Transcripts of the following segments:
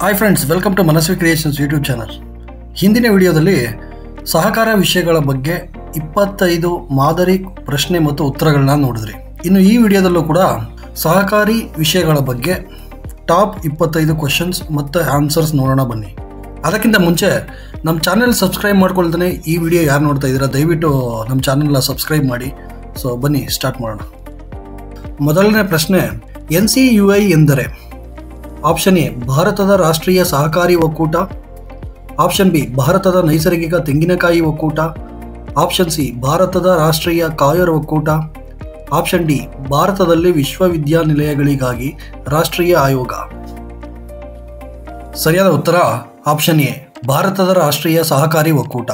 Hi friends, welcome to Manasvi creations YouTube channel. ಹಿಂದಿನ ವಿಡಿಯೋದಲ್ಲಿ ಸಹಕಾರ ವಿಷಯಗಳ ಬಗ್ಗೆ 25 ಮಾದರಿ ಪ್ರಶ್ನೆ ಮತ್ತು ಉತ್ತರಗಳನ್ನ ನೋಡಿದ್ರಿ. ಇನ್ನು ಈ ವಿಡಿಯೋದಲ್ಲೂ ಕೂಡ ಸಹಕಾರಿ ವಿಷಯಗಳ ಬಗ್ಗೆ ಟಾಪ್ 25 ಕ್ವಶನ್ಸ್ ಮತ್ತು ಆನ್ಸರ್ಸ್ ನೋಡೋಣ ಬನ್ನಿ. ಅದಕ್ಕಿಂತ ಮುಂಚೆ ನಮ್ಮ ಚಾನಲ್ ಸಬ್ಸ್ಕ್ರೈಬ್ ಮಾಡ್ಕೊಳ್ತಾನೆ ಈ ವಿಡಿಯೋ ಯಾರು ನೋಡ್ತಾ ಇದ್ದೀರಾ ದಯವಿಟ್ಟು ನಮ್ಮ ಚಾನಲ್ನ ಸಬ್ಸ್ಕ್ರೈಬ್ ಮಾಡಿ. ಸೊ ಬನ್ನಿ ಸ್ಟಾರ್ಟ್ ಮಾಡೋಣ. ಮೊದಲನೇ ಪ್ರಶ್ನೆ, NCUI ಎಂದರೆ? ಆಪ್ಷನ್ ಎ ಭಾರತದ ರಾಷ್ಟ್ರೀಯ ಸಹಕಾರಿ ಒಕ್ಕೂಟ, ಆಪ್ಷನ್ ಬಿ ಭಾರತದ ನೈಸರ್ಗಿಕ ತೆಂಗಿನಕಾಯಿ ಒಕ್ಕೂಟ, ಆಪ್ಷನ್ ಸಿ ಭಾರತದ ರಾಷ್ಟ್ರೀಯ ಕಾಯರ್ ಒಕ್ಕೂಟ, ಆಪ್ಷನ್ ಡಿ ಭಾರತದಲ್ಲಿ ವಿಶ್ವವಿದ್ಯಾನಿಲಯಗಳಿಗಾಗಿ ರಾಷ್ಟ್ರೀಯ ಆಯೋಗ. ಸರಿಯಾದ ಉತ್ತರ ಆಪ್ಷನ್ ಎ ಭಾರತದ ರಾಷ್ಟ್ರೀಯ ಸಹಕಾರಿ ಒಕ್ಕೂಟ.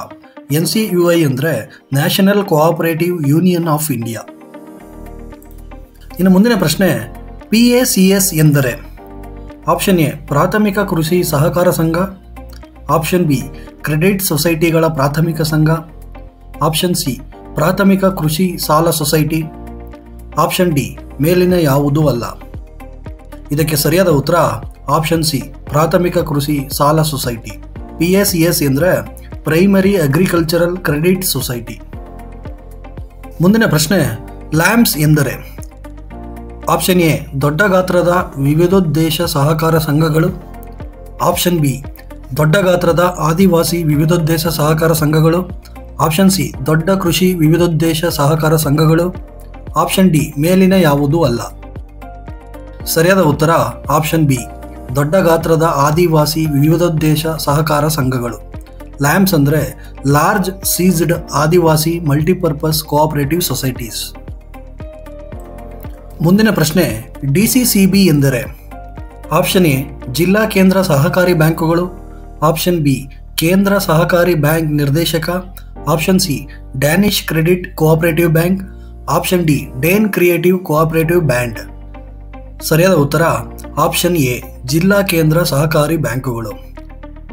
NCUI ಅಂದರೆ national cooperative union of India. ಇನ್ನು ಮುಂದಿನ ಪ್ರಶ್ನೆ, PACS ಎಂದರೆ? ಆಪ್ಷನ್ ಎ ಪ್ರಾಥಮಿಕ ಕೃಷಿ ಸಹಕಾರ ಸಂಘ, ಆಪ್ಷನ್ ಬಿ ಕ್ರೆಡಿಟ್ ಸೊಸೈಟಿಗಳ ಪ್ರಾಥಮಿಕ ಸಂಘ, ಆಪ್ಷನ್ ಸಿ ಪ್ರಾಥಮಿಕ ಕೃಷಿ ಸಾಲ ಸೊಸೈಟಿ, ಆಪ್ಷನ್ ಡಿ ಮೇಲಿನ ಯಾವುದೂ ಅಲ್ಲ. ಇದಕ್ಕೆ ಸರಿಯಾದ ಉತ್ತರ ಆಪ್ಷನ್ ಸಿ ಪ್ರಾಥಮಿಕ ಕೃಷಿ ಸಾಲ ಸೊಸೈಟಿ. PACS ಎಂದರೆ ಪ್ರೈಮರಿ ಅಗ್ರಿಕಲ್ಚರಲ್ ಕ್ರೆಡಿಟ್ ಸೊಸೈಟಿ. ಮುಂದಿನ ಪ್ರಶ್ನೆ, ಲ್ಯಾಂಪ್ಸ್ ಎಂದರೆ? ಆಪ್ಷನ್ ಎ ದೊಡ್ಡ ಗಾತ್ರದ ವಿವಿಧೋದ್ದೇಶ ಸಹಕಾರ ಸಂಘಗಳು, ಆಪ್ಷನ್ ಬಿ ದೊಡ್ಡ ಗಾತ್ರದ ಆದಿವಾಸಿ ವಿವಿಧೋದ್ದೇಶ ಸಹಕಾರ ಸಂಘಗಳು, ಆಪ್ಷನ್ ಸಿ ದೊಡ್ಡ ಕೃಷಿ ವಿವಿಧೋದ್ದೇಶ ಸಹಕಾರ ಸಂಘಗಳು, ಆಪ್ಷನ್ ಡಿ ಮೇಲಿನ ಯಾವುದೂ ಅಲ್ಲ. ಸರಿಯಾದ ಉತ್ತರ ಆಪ್ಷನ್ ಬಿ ದೊಡ್ಡ ಗಾತ್ರದ ಆದಿವಾಸಿ ವಿವಿಧೋದ್ದೇಶ ಸಹಕಾರ ಸಂಘಗಳು. ಲ್ಯಾಂಪ್ಸ್ ಅಂದರೆ ಲಾರ್ಜ್ ಸೀಸ್ಡ್ ಆದಿವಾಸಿ ಮಲ್ಟಿಪರ್ಪಸ್ ಕೋಆಪರೇಟಿವ್ ಸೊಸೈಟೀಸ್. ಮುಂದಿನ ಪ್ರಶ್ನೆ, DCCB ಎಂದರೆ? ಆಪ್ಷನ್ ಎ ಜಿಲ್ಲಾ ಕೇಂದ್ರ ಸಹಕಾರಿ ಬ್ಯಾಂಕುಗಳು, ಆಪ್ಷನ್ ಬಿ ಕೇಂದ್ರ ಸಹಕಾರಿ ಬ್ಯಾಂಕ್ ನಿರ್ದೇಶಕ, option C Danish credit cooperative bank, option D Dane creative cooperative band. ಸರಿಯಾದ ಉತ್ತರ ಆಪ್ಷನ್ ಎ ಜಿಲ್ಲಾ ಕೇಂದ್ರ ಸಹಕಾರಿ ಬ್ಯಾಂಕುಗಳು.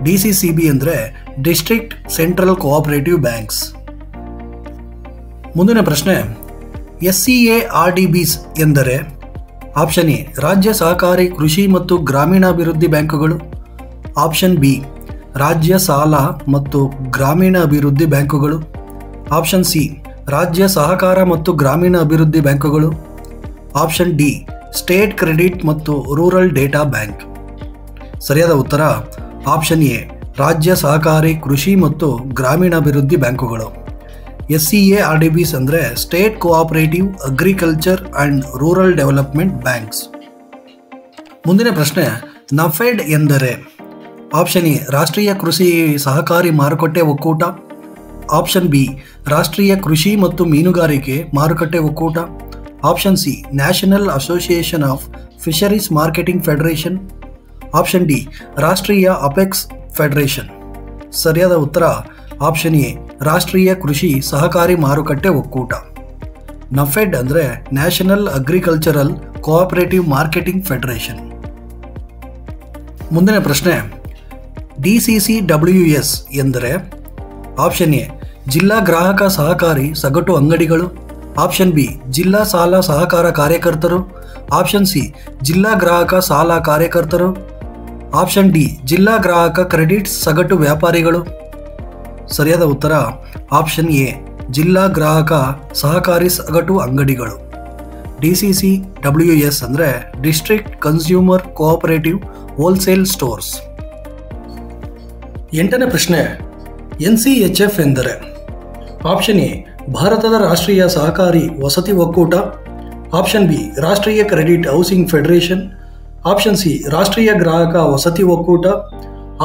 DCCB ಅಂದರೆ ಡಿಸ್ಟ್ರಿಕ್ಟ್ ಸೆಂಟ್ರಲ್ ಕೋಆಪರೇಟಿವ್ ಬ್ಯಾಂಕ್ಸ್. ಮುಂದಿನ ಪ್ರಶ್ನೆ, SCARDBs ಎಂದರೆ? ಆಪ್ಷನ್ ಎ ರಾಜ್ಯ ಸಹಕಾರಿ ಕೃಷಿ ಮತ್ತು ಗ್ರಾಮೀಣಾಭಿವೃದ್ಧಿ ಬ್ಯಾಂಕುಗಳು, ಆಪ್ಷನ್ ಬಿ ರಾಜ್ಯ ಸಾಲ ಮತ್ತು ಗ್ರಾಮೀಣ ಅಭಿವೃದ್ಧಿ ಬ್ಯಾಂಕುಗಳು, ಆಪ್ಷನ್ ಸಿ ರಾಜ್ಯ ಸಹಕಾರ ಮತ್ತು ಗ್ರಾಮೀಣ ಅಭಿವೃದ್ಧಿ ಬ್ಯಾಂಕುಗಳು, ಆಪ್ಷನ್ ಡಿ ಸ್ಟೇಟ್ ಕ್ರೆಡಿಟ್ ಮತ್ತು ರೂರಲ್ ಡೇಟಾ ಬ್ಯಾಂಕ್. ಸರಿಯಾದ ಉತ್ತರ ಆಪ್ಷನ್ ಎ ರಾಜ್ಯ ಸಹಕಾರಿ ಕೃಷಿ ಮತ್ತು ಗ್ರಾಮೀಣಾಭಿವೃದ್ಧಿ ಬ್ಯಾಂಕುಗಳು. SCARDBs ಅಂದರೆ state cooperative agriculture and rural development banks. ಮುಂದಿನ ಪ್ರಶ್ನೆ, NAFED ಎಂದರೆ? ಆಪ್ಷನ್ ಎ ರಾಷ್ಟ್ರೀಯ ಕೃಷಿ ಸಹಕಾರಿ ಮಾರುಕಟ್ಟೆ ಒಕ್ಕೂಟ, ಆಪ್ಷನ್ ಬಿ ರಾಷ್ಟ್ರೀಯ ಕೃಷಿ ಮತ್ತು ಮೀನುಗಾರಿಕೆ ಮಾರುಕಟ್ಟೆ ಒಕ್ಕೂಟ, option C national association of fisheries marketing federation, option D ರಾಷ್ಟ್ರೀಯ ಅಪೆಕ್ಸ್ ಫೆಡರೇಷನ್. ಸರಿಯಾದ ಉತ್ತರ ಆಪ್ಷನ್ ಎ ರಾಷ್ಟ್ರೀಯ ಕೃಷಿ ಸಹಕಾರಿ ಮಾರುಕಟ್ಟೆ ಒಕ್ಕೂಟ. NAFED ಅಂದರೆ national agricultural cooperative marketing federation. ಮುಂದಿನ ಪ್ರಶ್ನೆ, DCCWS ಎಂದರೆ? ಆಪ್ಷನ್ ಎ ಜಿಲ್ಲಾ ಗ್ರಾಹಕ ಸಹಕಾರಿ ಸಗಟು ಅಂಗಡಿಗಳು, ಆಪ್ಷನ್ ಬಿ ಜಿಲ್ಲಾ ಸಾಲ ಸಹಕಾರ ಕಾರ್ಯಕರ್ತರು, ಆಪ್ಷನ್ ಸಿ ಜಿಲ್ಲಾ ಗ್ರಾಹಕ ಸಾಲ ಕಾರ್ಯಕರ್ತರು, ಆಪ್ಷನ್ ಡಿ ಜಿಲ್ಲಾ ಗ್ರಾಹಕ ಕ್ರೆಡಿಟ್ ಸಗಟು ವ್ಯಾಪಾರಿಗಳು. ಸರಿಯಾದ ಉತ್ತರ ಆಪ್ಷನ್ ಎ ಜಿಲ್ಲಾ ಗ್ರಾಹಕ ಸಹಕಾರಿ ಸಗಟು ಅಂಗಡಿಗಳು. DCCWS ಅಂದರೆ district consumer cooperative wholesale stores. 8ನೇ ಪ್ರಶ್ನೆ, NCHF ಎಂದರೆ? ಆಪ್ಷನ್ ಎ ಭಾರತದ ರಾಷ್ಟ್ರೀಯ ಸಹಕಾರಿ ವಸತಿ ಒಕ್ಕೂಟ, ಆಪ್ಷನ್ ಬಿ ರಾಷ್ಟ್ರೀಯ credit housing federation, option C ರಾಷ್ಟ್ರೀಯ ಗ್ರಾಹಕ ವಸತಿ ಒಕ್ಕೂಟ,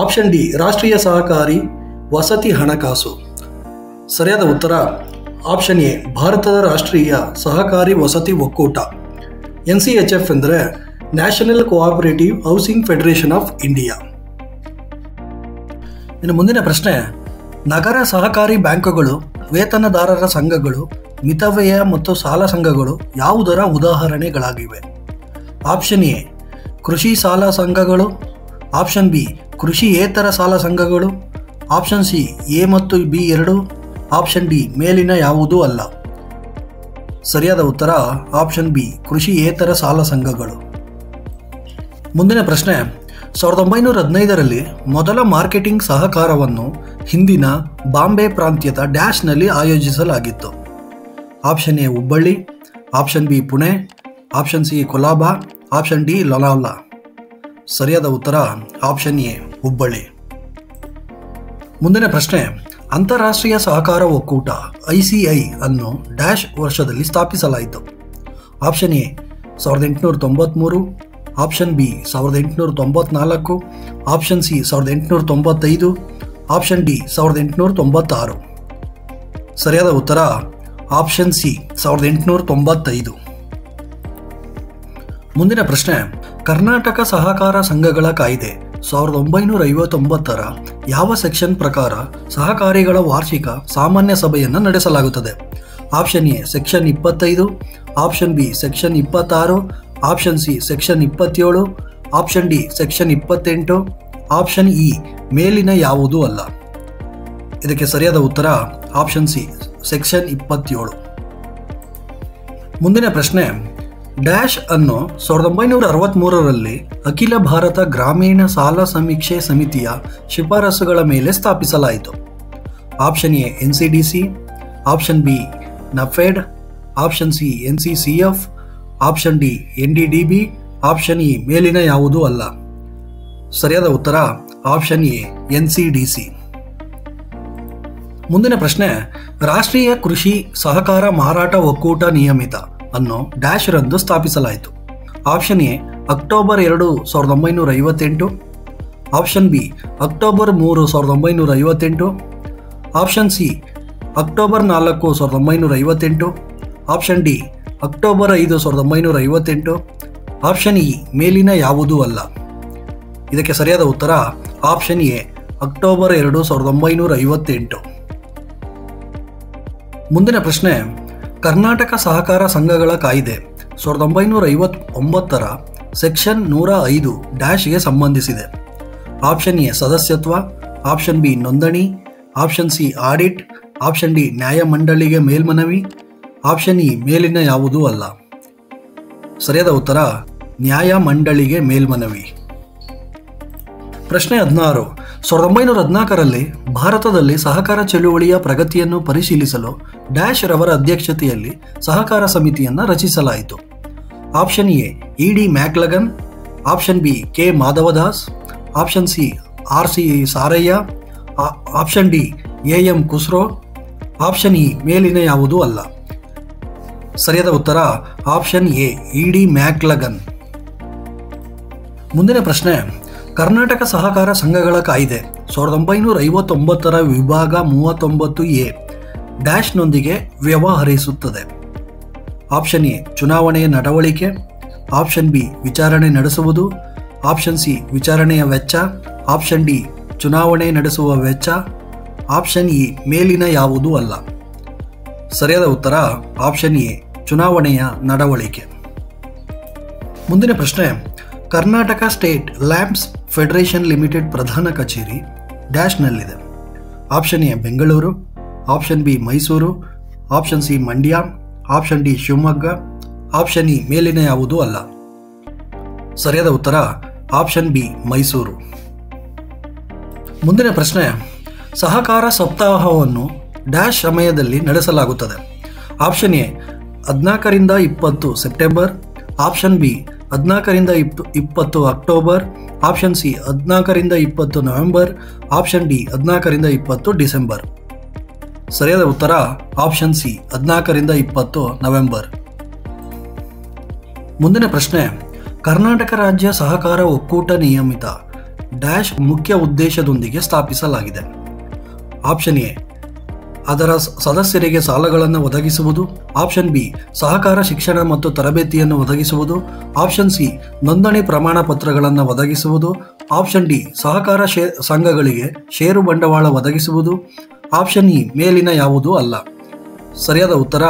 ಆಪ್ಷನ್ ಡಿ ರಾಷ್ಟ್ರೀಯ ಸಹಕಾರಿ ವಸತಿ ಹಣಕಾಸು. ಸರಿಯಾದ ಉತ್ತರ ಆಪ್ಷನ್ ಎ ಭಾರತದ ರಾಷ್ಟ್ರೀಯ ಸಹಕಾರಿ ವಸತಿ ಒಕ್ಕೂಟ. NCHF ಎಂದರೆ national cooperative housing federation of India. ಇನ್ನು ಮುಂದಿನ ಪ್ರಶ್ನೆ, ನಗರ ಸಹಕಾರಿ ಬ್ಯಾಂಕುಗಳು, ವೇತನದಾರರ ಸಂಘಗಳು, ಮಿತವ್ಯಯ ಮತ್ತು ಸಾಲ ಸಂಘಗಳು ಯಾವುದರ ಉದಾಹರಣೆಗಳಾಗಿವೆ? ಆಪ್ಷನ್ ಎ ಕೃಷಿ ಸಾಲ ಸಂಘಗಳು, ಆಪ್ಷನ್ ಬಿ ಕೃಷಿಯೇತರ ಸಾಲ ಸಂಘಗಳು, ಆಪ್ಷನ್ ಸಿ ಎ ಮತ್ತು ಬಿ ಎರಡು, ಆಪ್ಷನ್ ಡಿ ಮೇಲಿನ ಯಾವುದೂ ಅಲ್ಲ. ಸರಿಯಾದ ಉತ್ತರ ಆಪ್ಷನ್ ಬಿ ಕೃಷಿಯೇತರ ಸಾಲ ಸಂಘಗಳು. ಮುಂದಿನ ಪ್ರಶ್ನೆ, 1915ರಲ್ಲಿ ಮೊದಲ ಮಾರ್ಕೆಟಿಂಗ್ ಸಹಕಾರವನ್ನು ಹಿಂದಿನ ಬಾಂಬೆ ಪ್ರಾಂತ್ಯದ ಡ್ಯಾಶ್ನಲ್ಲಿ ಆಯೋಜಿಸಲಾಗಿತ್ತು. Option A Hubballi, option B Pune, option C Colaba, option D Lonavala. ಸರಿಯಾದ ಉತ್ತರ ಆಪ್ಷನ್ ಎ ಹುಬ್ಬಳ್ಳಿ. ಮುಂದಿನ ಪ್ರಶ್ನೆ, ಅಂತಾರಾಷ್ಟ್ರೀಯ ಸಹಕಾರ ಒಕ್ಕೂಟ ICI ಅನ್ನು ಡ್ಯಾಶ್ ವರ್ಷದಲ್ಲಿ ಸ್ಥಾಪಿಸಲಾಯಿತು. Option A 1893, option B 1894, option C 1895, option D 1896. ಸರಿಯಾದ ಉತ್ತರ ಆಪ್ಷನ್ ಸಿ 1895. ಮುಂದಿನ ಪ್ರಶ್ನೆ, ಕರ್ನಾಟಕ ಸಹಕಾರ ಸಂಘಗಳ ಕಾಯ್ದೆ 1959ರ ಯಾವ ಸೆಕ್ಷನ್ ಪ್ರಕಾರ ಸಹಕಾರಿಗಳ ವಾರ್ಷಿಕ ಸಾಮಾನ್ಯ ಸಭೆಯನ್ನು ನಡೆಸಲಾಗುತ್ತದೆ? Option A section 25, option B section 26, option C section 27, option D section 28, option E ಮೇಲಿನ ಯಾವುದೂ ಅಲ್ಲ. ಇದಕ್ಕೆ ಸರಿಯಾದ ಉತ್ತರ ಆಪ್ಷನ್ ಸಿ ಸೆಕ್ಷನ್ 27. ಮುಂದಿನ ಪ್ರಶ್ನೆ, ಡ್ಯಾಶ್ ಅನ್ನು 1963ರಲ್ಲಿ ಅಖಿಲ ಭಾರತ ಗ್ರಾಮೀಣ ಸಾಲ ಸಮೀಕ್ಷೆ ಸಮಿತಿಯ ಶಿಫಾರಸುಗಳ ಮೇಲೆ ಸ್ಥಾಪಿಸಲಾಯಿತು. Option A NCDC, option B NAFED, option C NCCF, option D NDDB, option E ಮೇಲಿನ ಯಾವುದೂ ಅಲ್ಲ. ಸರಿಯಾದ ಉತ್ತರ ಆಪ್ಷನ್ ಎ NCDC. ಮುಂದಿನ ಪ್ರಶ್ನೆ, ರಾಷ್ಟ್ರೀಯ ಕೃಷಿ ಸಹಕಾರ ಮಾರಾಟ ಒಕ್ಕೂಟ ನಿಯಮಿತ ಅನ್ನು ಡ್ಯಾಶ್ ರಂದು ಸ್ಥಾಪಿಸಲಾಯಿತು. Option A October 2, 1958, option B October 3, 1958, option C October 4, 1958, option D October 5, 1958, option E ಮೇಲಿನ ಯಾವುದೂ ಅಲ್ಲ. ಇದಕ್ಕೆ ಸರಿಯಾದ ಉತ್ತರ ಆಪ್ಷನ್ ಎ ಅಕ್ಟೋಬರ್ 2, 1958. ಮುಂದಿನ ಪ್ರಶ್ನೆ, ಕರ್ನಾಟಕ ಸಹಕಾರ ಸಂಘಗಳ ಕಾಯ್ದೆ 1959ರ ಸೆಕ್ಷನ್ 105 ಡ್ಯಾಶ್ಗೆ ಸಂಬಂಧಿಸಿದೆ. ಆಪ್ಷನ್ ಎ ಸದಸ್ಯತ್ವ, ಆಪ್ಷನ್ ಬಿ ನೋಂದಣಿ, option C audit, option D ನ್ಯಾಯಮಂಡಳಿಗೆ ಮೇಲ್ಮನವಿ, ಆಪ್ಷನ್ ಇ ಮೇಲಿನ ಯಾವುದೂ ಅಲ್ಲ. ಸರಿಯಾದ ಉತ್ತರ ನ್ಯಾಯಮಂಡಳಿಗೆ ಮೇಲ್ಮನವಿ. ಪ್ರಶ್ನೆ 16, 1914ರಲ್ಲಿ ಭಾರತದಲ್ಲಿ ಸಹಕಾರ ಚಳುವಳಿಯ ಪ್ರಗತಿಯನ್ನು ಪರಿಶೀಲಿಸಲು ಡ್ಯಾಶ್ ರವರ ಅಧ್ಯಕ್ಷತೆಯಲ್ಲಿ ಸಹಕಾರ ಸಮಿತಿಯನ್ನು ರಚಿಸಲಾಯಿತು. Option A ED Maclagan, option B K Madhavadas, option C RC Saraiya, option D AM Khusro, option E ಮೇಲಿನ ಯಾವುದೂ ಅಲ್ಲ. ಸರಿಯಾದ ಉತ್ತರ ಆಪ್ಷನ್ ಎ ED ಮ್ಯಾಕ್ಲಗನ್. ಮುಂದಿನ ಪ್ರಶ್ನೆ, ಕರ್ನಾಟಕ ಸಹಕಾರ ಸಂಘಗಳ ಕಾಯ್ದೆ 1959ರ ವಿಭಾಗ 39A ಡ್ಯಾಶ್ನೊಂದಿಗೆ ವ್ಯವಹರಿಸುತ್ತದೆ. ಆಪ್ಷನ್ ಎ ಚುನಾವಣೆಯ ನಡವಳಿಕೆ, ಆಪ್ಷನ್ ಬಿ ವಿಚಾರಣೆ ನಡೆಸುವುದು, ಆಪ್ಷನ್ ಸಿ ವಿಚಾರಣೆಯ ವೆಚ್ಚ, ಆಪ್ಷನ್ ಡಿ ಚುನಾವಣೆ ನಡೆಸುವ ವೆಚ್ಚ, ಆಪ್ಷನ್ ಇ ಮೇಲಿನ ಯಾವುದೂ ಅಲ್ಲ. ಸರಿಯಾದ ಉತ್ತರ ಆಪ್ಷನ್ ಎ ಚುನಾವಣೆಯ ನಡವಳಿಕೆ. ಮುಂದಿನ ಪ್ರಶ್ನೆ, Karnataka state LAMPS federation limited ಪ್ರಧಾನ ಕಚೇರಿ ಡ್ಯಾಶ್ನಲ್ಲಿದೆ. Option A Bengaluru, option B Mysuru, option C Mandya, option D Shivamogga, option E ಮೇಲಿನ ಯಾವುದೂ ಅಲ್ಲ. ಸರಿಯಾದ ಉತ್ತರ ಆಪ್ಷನ್ ಬಿ ಮೈಸೂರು. ಮುಂದಿನ ಪ್ರಶ್ನೆ, ಸಹಕಾರ ಸಪ್ತಾಹವನ್ನು ಡ್ಯಾಶ್ ಸಮಯದಲ್ಲಿ ನಡೆಸಲಾಗುತ್ತದೆ. ಆಪ್ಷನ್ ಎ 14ರಿಂದ 20 ಸೆಪ್ಟೆಂಬರ್, ಆಪ್ಷನ್ ಬಿ 14ರಿಂದ 20 ಅಕ್ಟೋಬರ್, ಆಪ್ಷನ್ ಸಿ 14ರಿಂದ 20 ನವೆಂಬರ್, ಆಪ್ಷನ್ ಡಿ 14ರಿಂದ 20 ಡಿಸೆಂಬರ್. ಸರಿಯಾದ ಉತ್ತರ ಆಪ್ಷನ್ ಸಿ 14ರಿಂದ 20 ನವೆಂಬರ್. ಮುಂದಿನ ಪ್ರಶ್ನೆ, ಕರ್ನಾಟಕ ರಾಜ್ಯ ಸಹಕಾರ ಒಕ್ಕೂಟ ನಿಯಮಿತ ಡ್ಯಾಶ್ ಮುಖ್ಯ ಉದ್ದೇಶದೊಂದಿಗೆ ಸ್ಥಾಪಿಸಲಾಗಿದೆ. ಆಪ್ಷನ್ ಎ ಅದರ ಸದಸ್ಯರಿಗೆ ಸಾಲಗಳನ್ನು ಒದಗಿಸುವುದು, ಆಪ್ಷನ್ ಬಿ ಸಹಕಾರ ಶಿಕ್ಷಣ ಮತ್ತು ತರಬೇತಿಯನ್ನು ಒದಗಿಸುವುದು, ಆಪ್ಷನ್ ಸಿ ನೋಂದಣಿ ಪ್ರಮಾಣ ಪತ್ರಗಳನ್ನು ಒದಗಿಸುವುದು, ಆಪ್ಷನ್ ಡಿ ಸಹಕಾರ ಸಂಘಗಳಿಗೆ ಷೇರು ಬಂಡವಾಳ ಒದಗಿಸುವುದು, ಆಪ್ಷನ್ ಇ ಮೇಲಿನ ಯಾವುದೂ ಅಲ್ಲ. ಸರಿಯಾದ ಉತ್ತರ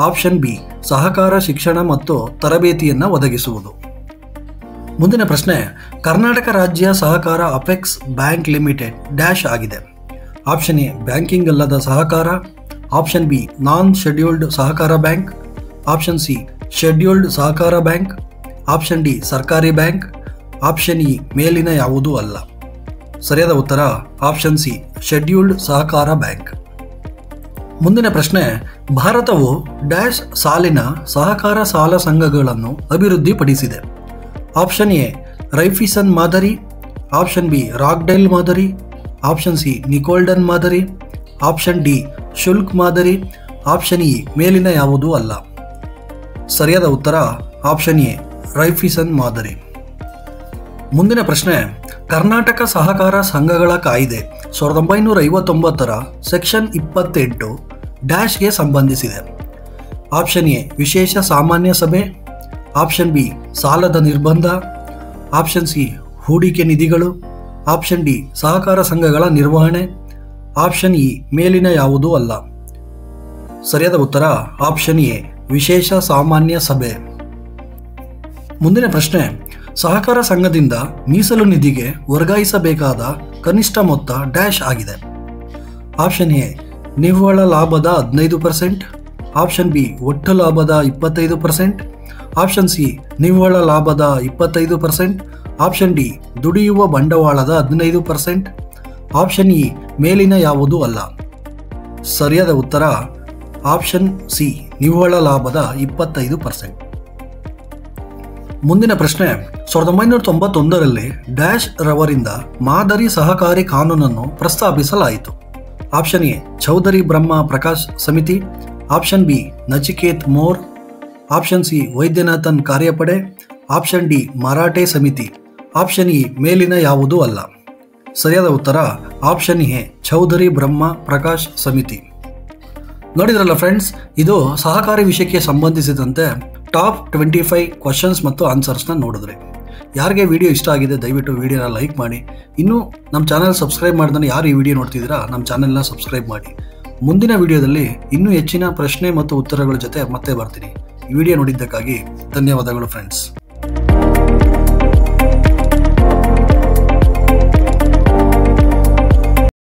ಆಪ್ಷನ್ ಬಿ ಸಹಕಾರ ಶಿಕ್ಷಣ ಮತ್ತು ತರಬೇತಿಯನ್ನು ಒದಗಿಸುವುದು. ಮುಂದಿನ ಪ್ರಶ್ನೆ, ಕರ್ನಾಟಕ ರಾಜ್ಯ ಸಹಕಾರ ಅಪೆಕ್ಸ್ ಬ್ಯಾಂಕ್ ಲಿಮಿಟೆಡ್ ಡ್ಯಾಶ್ ಆಗಿದೆ. ಆಪ್ಷನ್ ಎ ಬ್ಯಾಂಕಿಂಗ್ ಅಲ್ಲದ ಸಹಕಾರ, ಆಪ್ಷನ್ ಬಿ ನಾನ್ ಶೆಡ್ಯೂಲ್ಡ್ ಸಹಕಾರ ಬ್ಯಾಂಕ್, ಆಪ್ಷನ್ ಸಿ ಶೆಡ್ಯೂಲ್ಡ್ ಸಹಕಾರ ಬ್ಯಾಂಕ್, ಆಪ್ಷನ್ ಡಿ ಸರ್ಕಾರಿ ಬ್ಯಾಂಕ್, ಆಪ್ಷನ್ ಇ ಮೇಲಿನ ಯಾವುದೂ ಅಲ್ಲ. ಸರಿಯಾದ ಉತ್ತರ ಆಪ್ಷನ್ ಸಿ ಶೆಡ್ಯೂಲ್ಡ್ ಸಹಕಾರ ಬ್ಯಾಂಕ್. ಮುಂದಿನ ಪ್ರಶ್ನೆ, ಭಾರತವು ಡ್ಯಾಶ್ ಸಾಲಿನ ಸಹಕಾರ ಸಾಲ ಸಂಘಗಳನ್ನು ಅಭಿವೃದ್ಧಿಪಡಿಸಿದೆ. ಆಪ್ಷನ್ ಎ ರೈಫಿಸನ್ ಮಾದರಿ, ಆಪ್ಷನ್ ಬಿ ರಾಕ್ಡೆಲ್ ಮಾದರಿ, ಆಪ್ಷನ್ ಸಿ ನಿಕೋಲ್ಡನ್ ಮಾದರಿ, ಆಪ್ಷನ್ ಡಿ ಶುಲ್ಕ್ ಮಾದರಿ, ಆಪ್ಷನ್ ಇ ಮೇಲಿನ ಯಾವುದೂ ಅಲ್ಲ. ಸರಿಯಾದ ಉತ್ತರ ಆಪ್ಷನ್ ಎ ರೈಫಿಸನ್ ಮಾದರಿ. ಮುಂದಿನ ಪ್ರಶ್ನೆ, ಕರ್ನಾಟಕ ಸಹಕಾರ ಸಂಘಗಳ ಕಾಯ್ದೆ 1959ರ ಸೆಕ್ಷನ್ 28 ಡ್ಯಾಶ್ಗೆ ಸಂಬಂಧಿಸಿದೆ. ಆಪ್ಷನ್ ಎ ವಿಶೇಷ ಸಾಮಾನ್ಯ ಸಭೆ, ಆಪ್ಷನ್ ಬಿ ಸಾಲದ ನಿರ್ಬಂಧ, ಆಪ್ಷನ್ ಸಿ ಹೂಡಿಕೆ ನಿಧಿಗಳು, ಆಪ್ಷನ್ ಡಿ ಸಹಕಾರ ಸಂಘಗಳ ನಿರ್ವಹಣೆ, ಆಪ್ಷನ್ ಇ ಮೇಲಿನ ಯಾವುದೂ ಅಲ್ಲ. ಸರಿಯಾದ ಉತ್ತರ ಆಪ್ಷನ್ ಎ ವಿಶೇಷ ಸಾಮಾನ್ಯ ಸಭೆ. ಮುಂದಿನ ಪ್ರಶ್ನೆ, ಸಹಕಾರ ಸಂಘದಿಂದ ಮೀಸಲು ನಿಧಿಗೆ ವರ್ಗಾಯಿಸಬೇಕಾದ ಕನಿಷ್ಠ ಮೊತ್ತ ಡ್ಯಾಶ್ ಆಗಿದೆ. ಆಪ್ಷನ್ ಎ ನಿವ್ವಳ ಲಾಭದ 15%, ಆಪ್ಷನ್ ಬಿ ಒಟ್ಟು ಲಾಭದ 25%, ಆಪ್ಷನ್ ಸಿ ನಿವ್ವಳ ಲಾಭದ 25%, ಆಪ್ಷನ್ ಡಿ ದುಡಿಯುವ ಬಂಡವಾಳದ 15%, ಆಪ್ಷನ್ ಇ ಮೇಲಿನ ಯಾವುದೂ ಅಲ್ಲ. ಸರಿಯಾದ ಉತ್ತರ ಆಪ್ಷನ್ ಸಿ ನಿವ್ವಳ ಲಾಭದ 25%. ಮುಂದಿನ ಪ್ರಶ್ನೆ, 1991ರಲ್ಲಿ ಡ್ಯಾಶ್ ರವರಿಂದ ಮಾದರಿ ಸಹಕಾರಿ ಕಾನೂನನ್ನು ಪ್ರಸ್ತಾಪಿಸಲಾಯಿತು. ಆಪ್ಷನ್ ಎ ಚೌಧರಿ ಬ್ರಹ್ಮ ಪ್ರಕಾಶ್ ಸಮಿತಿ, option B Nachiket more, option C Vaidyanathan ಕಾರ್ಯಪಡೆ, ಆಪ್ಷನ್ ಡಿ ಮರಾಠೆ ಸಮಿತಿ, ಆಪ್ಷನ್ ಇ ಮೇಲಿನ ಯಾವುದೂ ಅಲ್ಲ. ಸರಿಯಾದ ಉತ್ತರ ಆಪ್ಷನ್ ಎ ಚೌಧರಿ ಬ್ರಹ್ಮ ಪ್ರಕಾಶ್ ಸಮಿತಿ. ನೋಡಿದ್ರಲ್ಲ ಫ್ರೆಂಡ್ಸ್, ಇದು ಸಹಕಾರಿ ವಿಷಯಕ್ಕೆ ಸಂಬಂಧಿಸಿದಂತೆ ಟಾಪ್ 25 ಕ್ವಶನ್ಸ್ ಮತ್ತು ಆನ್ಸರ್ಸ್ನ ನೋಡಿದ್ರಿ. ಯಾರಿಗೆ ವಿಡಿಯೋ ಇಷ್ಟ ಆಗಿದೆ ದಯವಿಟ್ಟು ವಿಡಿಯೋನ ಲೈಕ್ ಮಾಡಿ. ಇನ್ನೂ ನಮ್ಮ ಚಾನಲ್ ಸಬ್ಸ್ಕ್ರೈಬ್ ಮಾಡ್ದೇ ಯಾರು ಈ ವಿಡಿಯೋ ನೋಡ್ತಿದ್ದೀರಾ ನಮ್ಮ ಚಾನಲ್ನ ಸಬ್ಸ್ಕ್ರೈಬ್ ಮಾಡಿ. ಮುಂದಿನ ವಿಡಿಯೋದಲ್ಲಿ ಇನ್ನೂ ಹೆಚ್ಚಿನ ಪ್ರಶ್ನೆ ಮತ್ತು ಉತ್ತರಗಳ ಜೊತೆ ಮತ್ತೆ ಬರ್ತೀನಿ. ಈ ವಿಡಿಯೋ ನೋಡಿದ್ದಕ್ಕಾಗಿ ಧನ್ಯವಾದಗಳು ಫ್ರೆಂಡ್ಸ್.